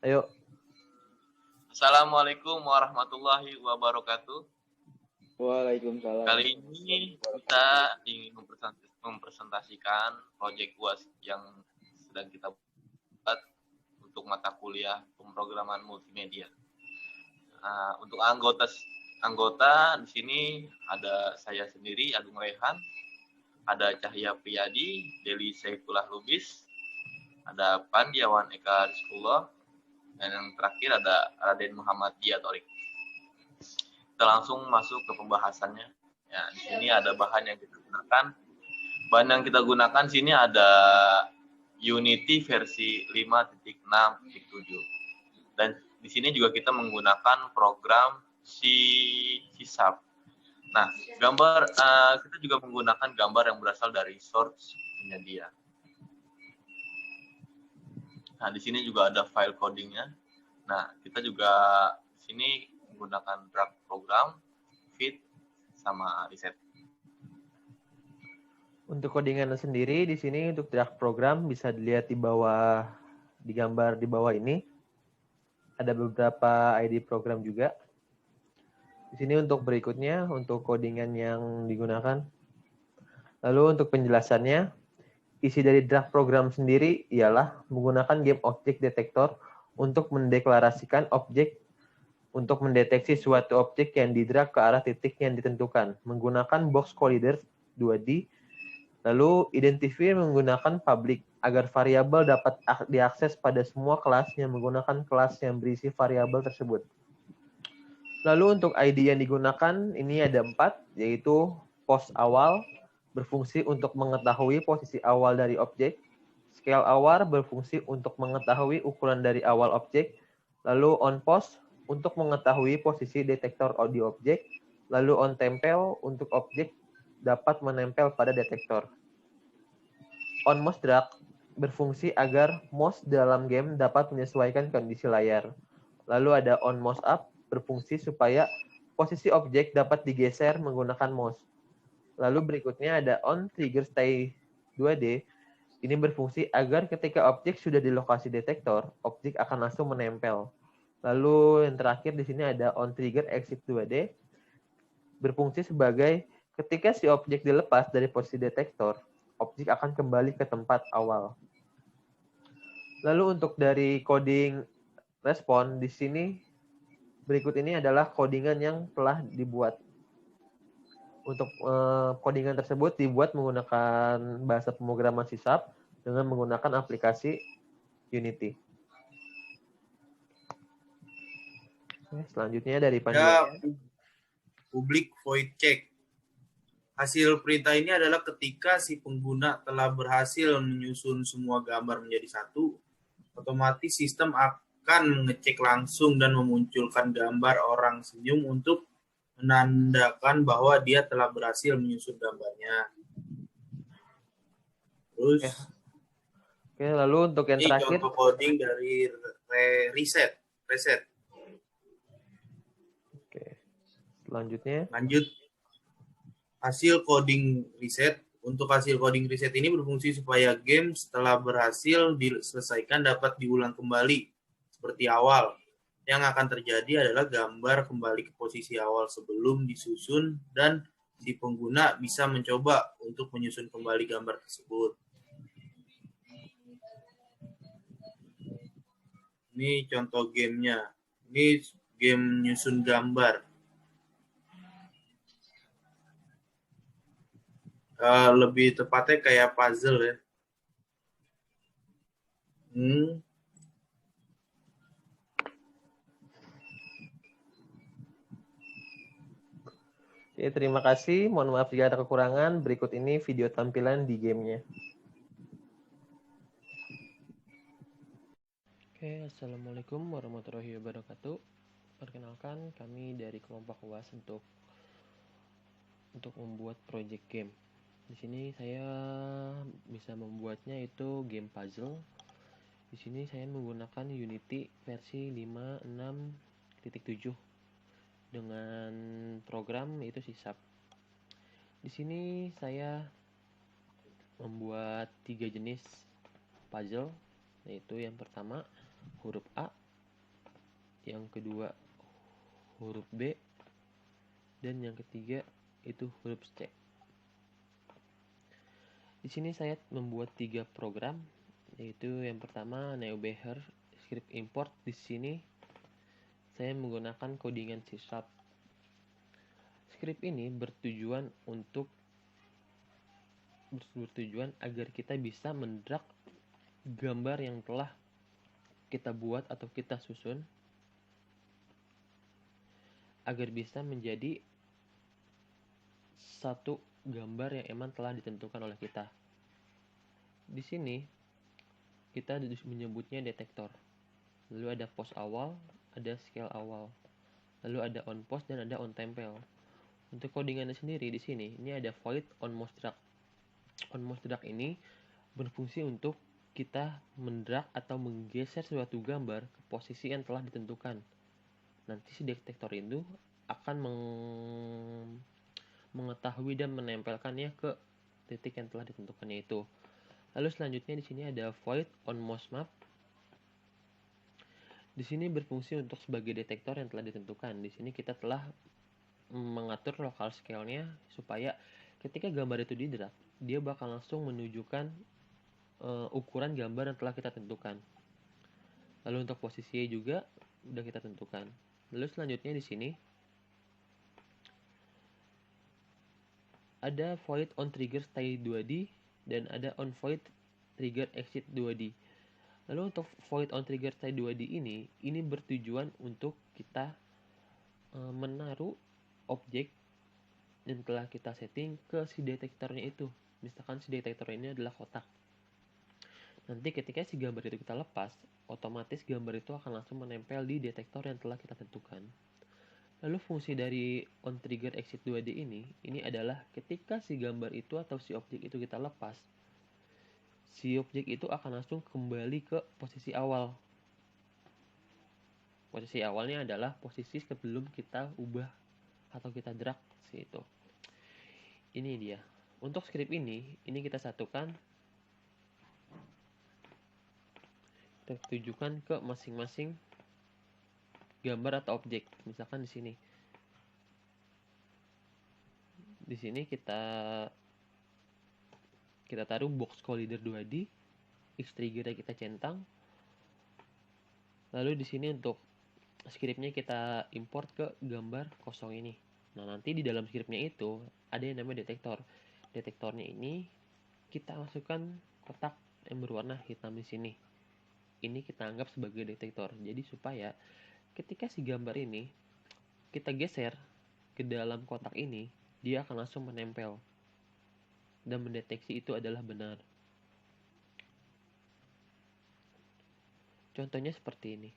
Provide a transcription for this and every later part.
Ayo. Assalamualaikum warahmatullahi wabarakatuh. Waalaikumsalam. Kali ini kita ingin mempresentasikan proyek UAS yang sedang kita buat untuk mata kuliah pemrograman multimedia. Untuk anggota di sini ada saya sendiri, Agung Rehan, ada Cahya Priyadi, Deli Saifullah Lubis, ada Pandiawan Eka Rizkullah, dan yang terakhir ada Raden Muhammad Diatorik. Kita langsung masuk ke pembahasannya. Ya, di sini ada bahan yang kita gunakan. Bahan yang kita gunakan sini ada Unity versi 5.6.7. Dan di sini juga kita menggunakan program C#. Nah, kita juga menggunakan gambar yang berasal dari source penyedia. Nah, di sini juga ada file codingnya. Nah, kita juga di sini menggunakan drag program, fit, sama reset. Untuk codingan sendiri di sini untuk drag program bisa dilihat di bawah, di gambar di bawah ini. Ada beberapa ID program juga. Di sini untuk berikutnya untuk codingan yang digunakan. Lalu untuk penjelasannya, isi dari drag program sendiri ialah menggunakan game object detector untuk mendeklarasikan objek untuk mendeteksi suatu objek yang didrag ke arah titik yang ditentukan menggunakan box collider 2D. Lalu identifier menggunakan public agar variabel dapat diakses pada semua kelas yang menggunakan kelas yang berisi variabel tersebut. Lalu untuk ID yang digunakan ini ada 4, yaitu pos awal berfungsi untuk mengetahui posisi awal dari objek, scale hour berfungsi untuk mengetahui ukuran dari awal objek, lalu on pos untuk mengetahui posisi detektor di objek, lalu on tempel untuk objek dapat menempel pada detektor. On mouse drag berfungsi agar mouse dalam game dapat menyesuaikan kondisi layar. Lalu ada on mouse up berfungsi supaya posisi objek dapat digeser menggunakan mouse. Lalu berikutnya ada on trigger stay 2D. Ini berfungsi agar ketika objek sudah di lokasi detektor, objek akan langsung menempel. Lalu yang terakhir di sini ada on trigger exit 2D. Berfungsi sebagai ketika si objek dilepas dari posisi detektor, objek akan kembali ke tempat awal. Lalu untuk dari coding respon di sini berikut ini adalah codingan yang telah dibuat. Untuk codingan tersebut dibuat menggunakan bahasa pemrograman C# dengan menggunakan aplikasi Unity. Selanjutnya dari Pandiawan. Public void check. Hasil perintah ini adalah ketika si pengguna telah berhasil menyusun semua gambar menjadi satu, otomatis sistem akan mengecek langsung dan memunculkan gambar orang senyum untuk menandakan bahwa dia telah berhasil menyusun gambarnya. Terus, Oke, lalu untuk yang ini terakhir, contoh coding dari reset. Oke. Selanjutnya. Lanjut. Hasil coding reset. Untuk hasil coding reset ini berfungsi supaya game setelah berhasil diselesaikan dapat diulang kembali seperti awal. Yang akan terjadi adalah gambar kembali ke posisi awal sebelum disusun dan si pengguna bisa mencoba untuk menyusun kembali gambar tersebut. Ini contoh gamenya. Ini game nyusun gambar. Lebih tepatnya kayak puzzle ya. Oke, terima kasih. Mohon maaf jika ada kekurangan. Berikut ini video tampilan di gamenya. Oke, Assalamualaikum warahmatullahi wabarakatuh. Perkenalkan, kami dari kelompok UAS untuk membuat project game. Di sini saya bisa membuatnya itu game puzzle. Di sini saya menggunakan Unity versi 5.6.7 dengan program yaitu C#. Di sini saya membuat 3 jenis puzzle, yaitu yang pertama huruf A, yang kedua huruf B, dan yang ketiga itu huruf C. Di sini saya membuat 3 program, yaitu yang pertama NeoBearer script import. Di sini saya menggunakan codingan C#. Script ini bertujuan agar kita bisa mendrag gambar yang telah kita buat atau kita susun agar bisa menjadi satu gambar yang emang telah ditentukan oleh kita. Di sini kita menyebutnya detektor. Lalu ada pose awal, ada scale awal. Lalu ada on pose dan ada on tempel. Untuk codingannya sendiri di sini, ini ada void on mouse drag. On mouse drag ini berfungsi untuk kita mendrag atau menggeser suatu gambar ke posisi yang telah ditentukan. Nanti si detektor itu akan mengetahui dan menempelkannya ke titik yang telah ditentukannya itu. Lalu selanjutnya di sini ada void on mouse map. Di sini berfungsi untuk sebagai detektor yang telah ditentukan. Di sini kita telah mengatur local scale-nya supaya ketika gambar itu didrag, dia bakal langsung menunjukkan ukuran gambar yang telah kita tentukan. Lalu untuk posisinya juga udah kita tentukan. Lalu selanjutnya di sini ada void on trigger stay 2D dan ada on void trigger exit 2D. Lalu untuk void on trigger stay 2D ini bertujuan untuk kita menaruh objek yang telah kita setting ke si detektornya itu. Misalkan si detektor ini adalah kotak. Nanti ketika si gambar itu kita lepas, otomatis gambar itu akan langsung menempel di detektor yang telah kita tentukan. Lalu fungsi dari on trigger exit 2D ini adalah ketika si gambar itu atau si objek itu kita lepas, si objek itu akan langsung kembali ke posisi awal. Posisi awalnya adalah posisi sebelum kita ubah atau kita drag si itu. Ini dia. Untuk script ini kita satukan, kita tujukan ke masing-masing gambar atau objek. Misalkan di sini. Di sini kita taruh box collider 2D, X trigger kita centang. Lalu di sini untuk scriptnya kita import ke gambar kosong ini. Nah, nanti di dalam scriptnya itu ada yang namanya detektor. Detektornya ini kita masukkan kotak yang berwarna hitam di sini. Ini kita anggap sebagai detektor. Jadi supaya ketika si gambar ini kita geser ke dalam kotak ini, dia akan langsung menempel dan mendeteksi itu adalah benar. Contohnya seperti ini.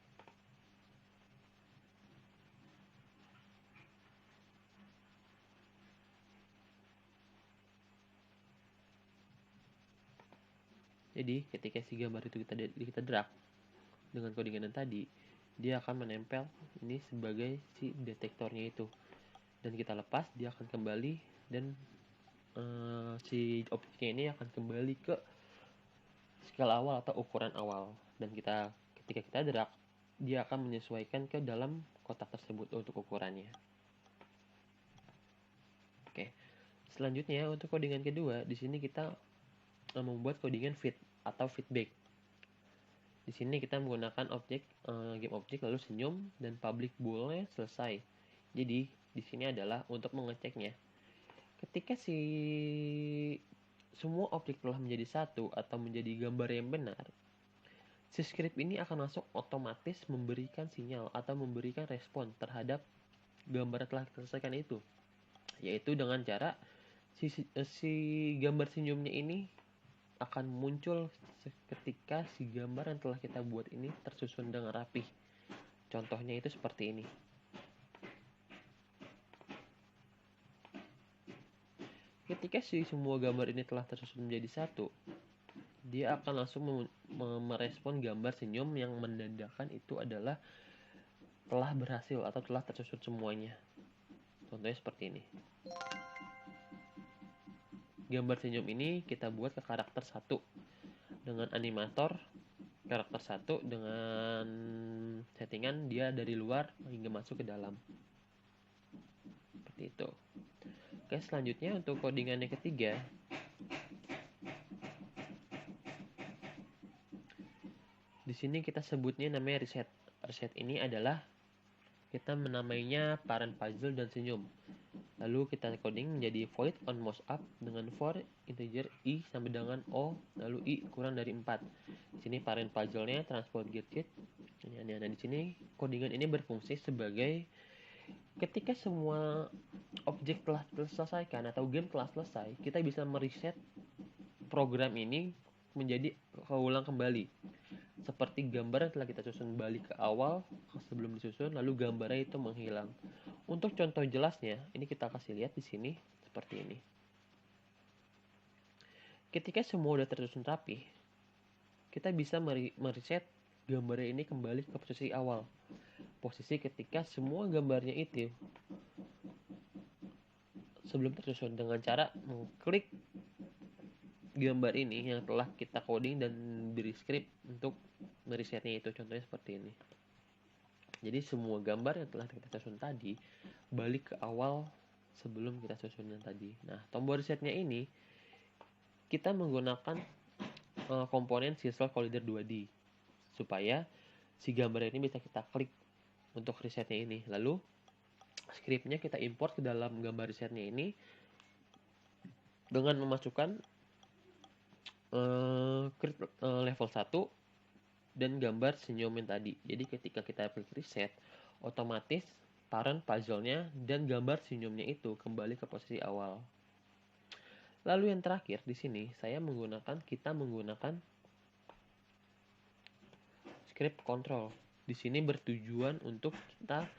Jadi ketika si gambar itu kita drag dengan codingan tadi, dia akan menempel ini sebagai si detektornya itu. Dan kita lepas, dia akan kembali dan si objeknya ini akan kembali ke skala awal atau ukuran awal. Dan ketika kita drag, dia akan menyesuaikan ke dalam kotak tersebut untuk ukurannya. Oke. Selanjutnya untuk codingan kedua, di sini kita membuat codingan feed atau feedback. Di sini kita menggunakan objek game objek lalu senyum dan public bool-nya selesai. Jadi di sini adalah untuk mengeceknya. Ketika semua objek telah menjadi satu atau menjadi gambar yang benar, si script ini akan langsung otomatis memberikan sinyal atau memberikan respon terhadap gambar yang telah kita selesaikan itu. Yaitu dengan cara si gambar senyumnya ini akan muncul ketika si gambar yang telah kita buat ini tersusun dengan rapih. Contohnya itu seperti ini. Ketika semua gambar ini telah tersusun menjadi satu, dia akan langsung merespon gambar senyum yang menandakan itu adalah telah berhasil atau telah tersusun semuanya. Contohnya seperti ini. Gambar senyum ini kita buat ke karakter 1 dengan animator karakter 1 dengan settingan dia dari luar hingga masuk ke dalam. Seperti itu. Oke, selanjutnya untuk codingan yang ketiga, di sini kita sebutnya namanya reset. Reset ini adalah kita menamainya parent puzzle dan senyum. Lalu kita coding menjadi void on mouse up dengan for integer i sama dengan o, lalu i kurang dari 4. Di sini parent puzzle-nya transport get sheet. Nah, di sini codingan ini berfungsi sebagai ketika semua objek telah diselesaikan atau game telah selesai, kita bisa mereset program ini menjadi keulang kembali. Seperti gambar yang telah kita susun balik ke awal sebelum disusun, lalu gambarnya itu menghilang. Untuk contoh jelasnya, ini kita kasih lihat di sini seperti ini. Ketika semua sudah tersusun rapi, kita bisa mereset gambarnya ini kembali ke posisi awal. Posisi ketika semua gambarnya itu sebelum tersusun dengan cara mengklik gambar ini yang telah kita coding dan beri script untuk meresetnya itu. Contohnya seperti ini. Jadi semua gambar yang telah kita susun tadi balik ke awal sebelum kita susun yang tadi. Nah, tombol resetnya ini kita menggunakan komponen Sysfall Collider 2D supaya si gambar ini bisa kita klik untuk resetnya ini. Lalu scriptnya kita import ke dalam gambar resetnya ini dengan memasukkan level 1 dan gambar senyum yang tadi. Jadi ketika kita klik reset, otomatis parent puzzle-nya dan gambar senyumnya itu kembali ke posisi awal. Lalu yang terakhir di sini kita menggunakan script control. Di sini bertujuan untuk kita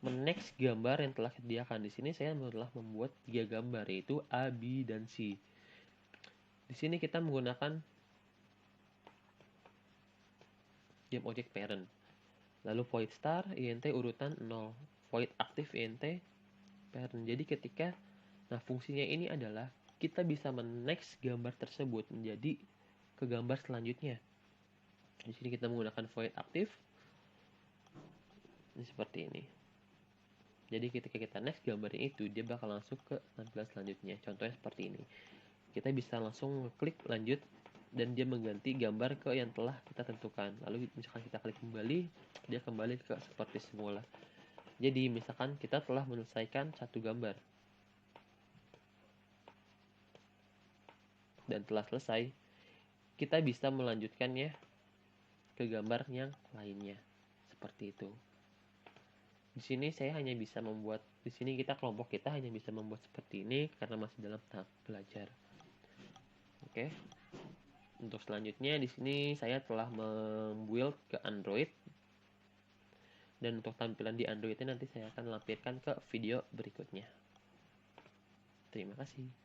menext gambar yang telah disediakan. Di sini saya telah membuat 3 gambar, yaitu A, B, dan C. Di sini kita menggunakan game object parent. Lalu void star int urutan 0, void aktif int parent. Jadi fungsinya ini adalah kita bisa menext gambar tersebut menjadi ke gambar selanjutnya. Di sini kita menggunakan void aktif. Ini seperti ini. Jadi ketika kita next gambarnya itu, dia bakal langsung ke tampilan selanjutnya. Contohnya seperti ini. Kita bisa langsung klik lanjut dan dia mengganti gambar ke yang telah kita tentukan. Lalu misalkan kita klik kembali, dia kembali ke seperti semula. Jadi misalkan kita telah menyelesaikan satu gambar dan telah selesai, kita bisa melanjutkannya ke gambar yang lainnya. Seperti itu. Di sini kelompok kita hanya bisa membuat seperti ini karena masih dalam tahap belajar. Oke. Untuk selanjutnya di sini saya telah membuild ke Android. Dan untuk tampilan di Android ini nanti saya akan lampirkan ke video berikutnya. Terima kasih.